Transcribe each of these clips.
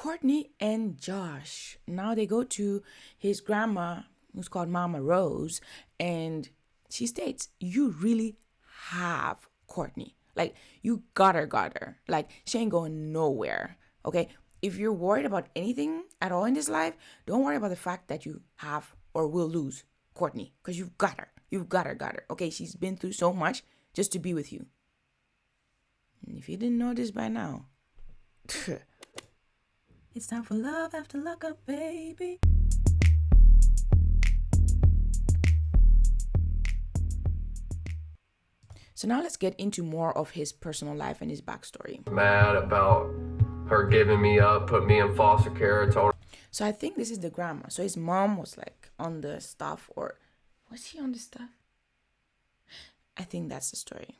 Courtney and Josh, now they go to his grandma, who's called Mama Rose, and she states, you really have Courtney. Like, you got her. Like, she ain't going nowhere, okay? If you're worried about anything at all in this life, don't worry about the fact that you have or will lose Courtney, because you've got her. You've got her. Okay, she's been through so much just to be with you. And if you didn't know this by now, it's time for love after lockup, baby. So now let's get into more of his personal life and his backstory. Mad about her giving me up, put me in foster care, told her. So I think this is the grandma. So his mom was like on the stuff, or was he on the stuff? I think that's the story.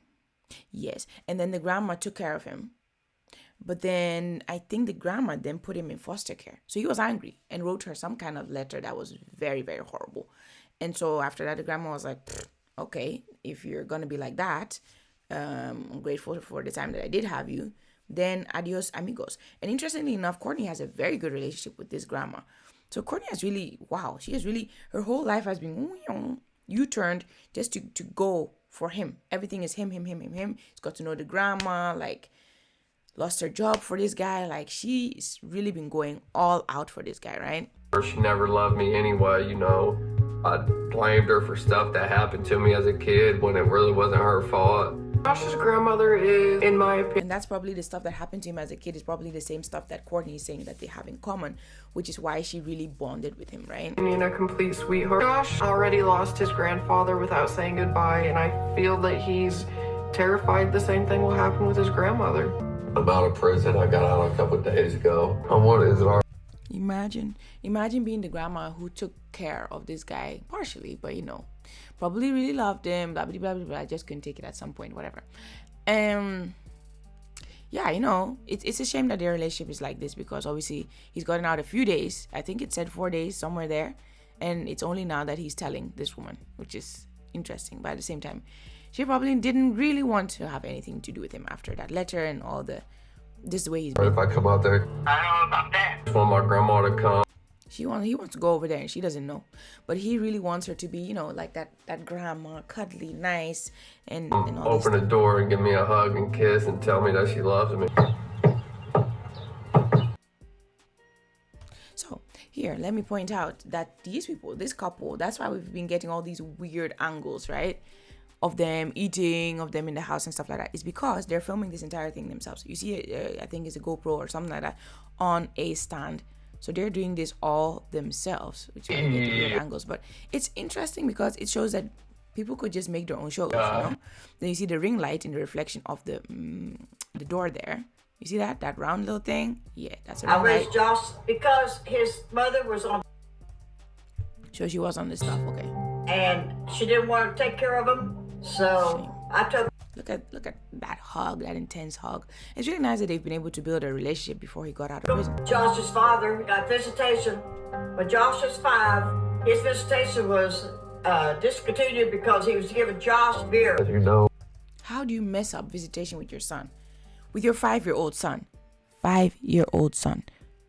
Yes. And then the grandma took care of him. But then I think the grandma then put him in foster care. So he was angry and wrote her some kind of letter that was very, very horrible. And so after that, the grandma was like, okay, if you're going to be like that, I'm grateful for the time that I did have you, then adios amigos. And interestingly enough, Courtney has a very good relationship with this grandma. So Courtney has really, her whole life has been U-turned just to go for him. Everything is him. He's got to know the grandma, like, lost her job for this guy. Like, she's really been going all out for this guy, right? She never loved me anyway, you know. I blamed her for stuff that happened to me as a kid when it really wasn't her fault. Josh's grandmother is, in my opinion... And that's probably the stuff that happened to him as a kid is probably the same stuff that Courtney is saying that they have in common, which is why she really bonded with him, right? A complete sweetheart. Josh already lost his grandfather without saying goodbye, and I feel that he's terrified the same thing will happen with his grandmother. I'm out of prison. I got out a couple of days ago. Imagine being the grandma who took care of this guy partially, but probably really loved him, blah, blah, blah, blah, blah. I just couldn't take it at some point, whatever. It's a shame that their relationship is like this, because obviously he's gotten out a few days. I think it said 4 days, somewhere there. And it's only now that he's telling this woman, which is interesting. But at the same time, she probably didn't really want to have anything to do with him after that letter and all this way he's been. If I come out there, I don't know about that. I just want my grandma to come. He wants to go over there and she doesn't know. But he really wants her to be, like that grandma, cuddly, nice, and all this. Open the door and give me a hug and kiss and tell me that she loves me. So here, let me point out that these people, this couple, that's why we've been getting all these weird angles, right? Of them eating, of them in the house and stuff like that. It's because they're filming this entire thing themselves. You see, I think it's a GoPro or something like that on a stand. So they're doing this all themselves, which is going to get the weird angles. But it's interesting because it shows that people could just make their own shows, Then you see the ring light in the reflection of the door there. You see that round little thing? Yeah, that's a ring light. I raised Josh because his mother was on. So she was on this stuff, okay. And she didn't want to take care of him, so I took. Look at that hug, that intense hug. It's really nice that they've been able to build a relationship before he got out of prison. Josh's father got visitation. When Josh was 5, his visitation was discontinued because he was giving Josh beer. As you know. How do you mess up visitation with your son? With your 5-year-old son? 5-year-old son.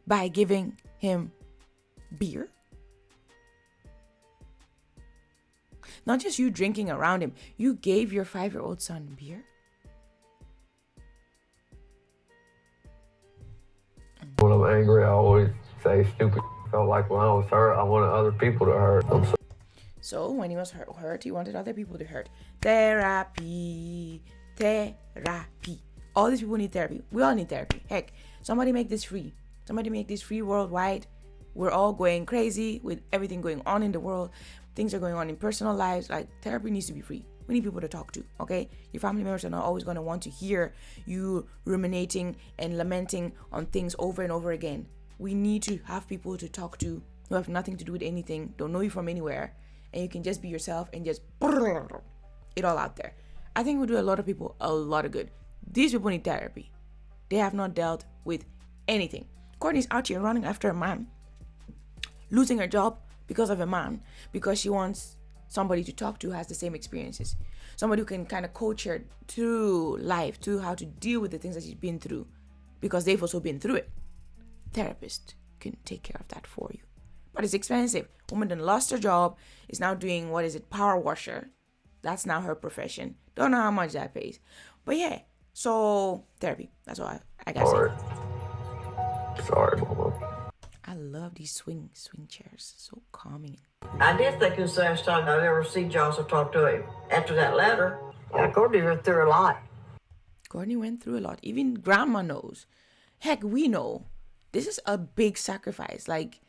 By giving him beer? Not just you drinking around him. You gave your 5-year-old son beer? When I'm angry, I always say stupid. Felt like when I was hurt, I wanted other people to hurt. So when he was hurt, he wanted other people to hurt. Therapy. All these people need therapy. We all need therapy. Heck, somebody make this free. Somebody make this free worldwide. We're all going crazy with everything going on in the world. Things are going on in personal lives. Like, therapy needs to be free. We need people to talk to, okay? Your family members are not always going to want to hear you ruminating and lamenting on things over and over again. We need to have people to talk to who have nothing to do with anything, don't know you from anywhere, and you can just be yourself and just it all out there. I think we do a lot of people a lot of good. These people need therapy. They have not dealt with anything. Courtney's out here running after a man, losing her job because of a man, because she wants somebody to talk to who has the same experiences, somebody who can kind of coach her through life, to how to deal with the things that she's been through, because they've also been through it. therapist can take care of that for you. But it's expensive. Woman then lost her job, is now doing, what is it, power washer. That's now her profession. Don't know how much that pays. But yeah, so therapy. That's all I gotta say. Sorry, Mama. I love these swing chairs. So calming. I did think it was the last time I'd ever see Josh or talk to him. After that letter, yeah, Courtney went through a lot. Courtney went through a lot. Even grandma knows. Heck, we know. This is a big sacrifice. Like,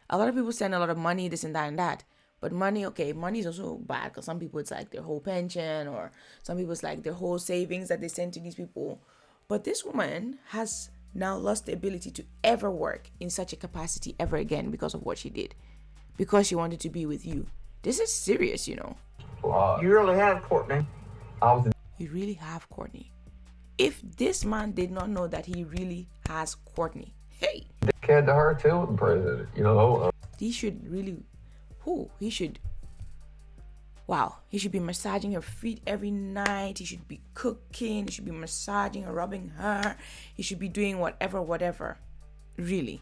a lot of people send a lot of money, this and that and that. But money, okay, money is also bad. Because some people, it's like their whole pension. Or some people, it's like their whole savings that they send to these people. But this woman has now lost the ability to ever work in such a capacity ever again because of what she did. Because she wanted to be with you. This is serious, you know. You really have, Courtney. You really have Courtney. If this man did not know that he really has Courtney, hey. Dickhead to her too in prison, you know. He should really, he should be massaging her feet every night. He should be cooking. He should be massaging her, rubbing her. He should be doing whatever. Really.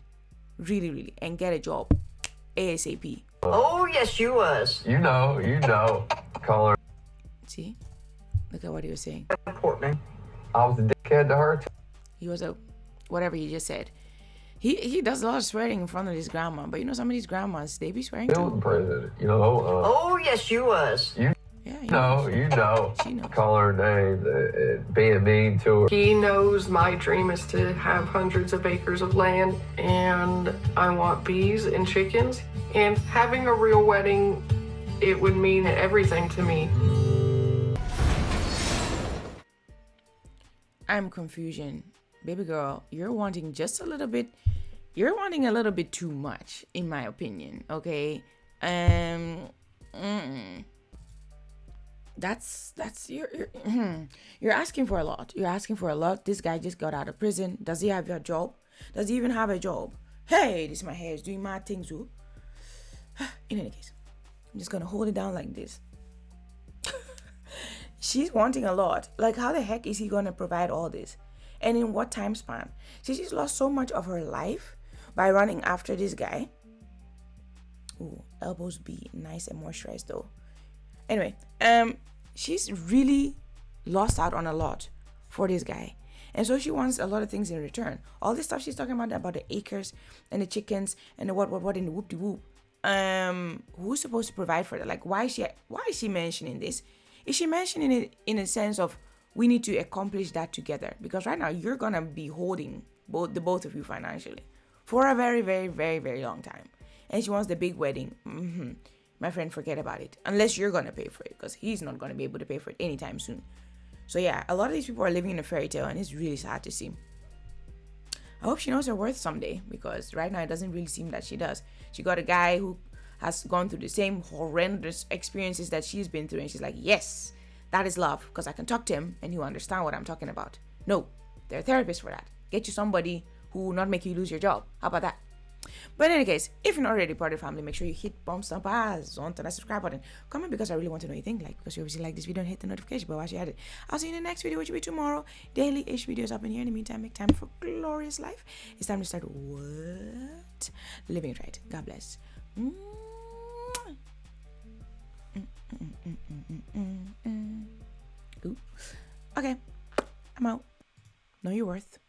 And get a job. ASAP. Oh, yes, you was. You know. Call her. See? Look at what he was saying. Courtney. I was a dickhead to her too. He was whatever he just said. He does a lot of swearing in front of his grandma, but you know some of these grandmas, they be swearing too. In prison, you know. Oh, yes, you was. You know. She knows. Call her name, being mean to her. He knows my dream is to have hundreds of acres of land, and I want bees and chickens. And having a real wedding, it would mean everything to me. I'm confusion. Baby girl, you're wanting just a little bit. You're wanting a little bit too much, in my opinion. Okay, that's you're asking for a lot. You're asking for a lot. This guy just got out of prison. Does he have a job? Does he even have a job? Hey, this my hair is doing mad things too. In any case, I'm just gonna hold it down like this. She's wanting a lot. Like, how the heck is he gonna provide all this? And in what time span? She's lost so much of her life by running after this guy. Ooh, elbows be nice and moisturized though. Anyway, she's really lost out on a lot for this guy. And so she wants a lot of things in return. All this stuff she's talking about the acres and the chickens and the what and the whoop-de-whoop. Who's supposed to provide for that? Like, why is she mentioning this? Is she mentioning it in a sense of we need to accomplish that together? Because right now you're gonna be holding both of you financially for a very, very, very, very long time. And she wants the big wedding. My friend, forget about it. Unless you're gonna pay for it, because he's not gonna be able to pay for it anytime soon. So yeah, a lot of these people are living in a fairy tale, and it's really sad to see. I hope she knows her worth someday, because right now it doesn't really seem that she does. She got a guy who has gone through the same horrendous experiences that she's been through, and she's like, yes, that is love, because I can talk to him and he'll understand what I'm talking about. No, there are therapists for that. Get you somebody who will not make you lose your job. How about that? But in any case, if you're not already part of the family, make sure you hit thumbs up on to that subscribe button. Comment because I really want to know what you think. Like, because you obviously like this video and hit the notification bell while you had it. I'll see you in the next video, which will be tomorrow. Daily-ish videos up in here. In the meantime, make time for glorious life. It's time to start what? Living it right. God bless. Ooh. Okay, I'm out. Know your worth.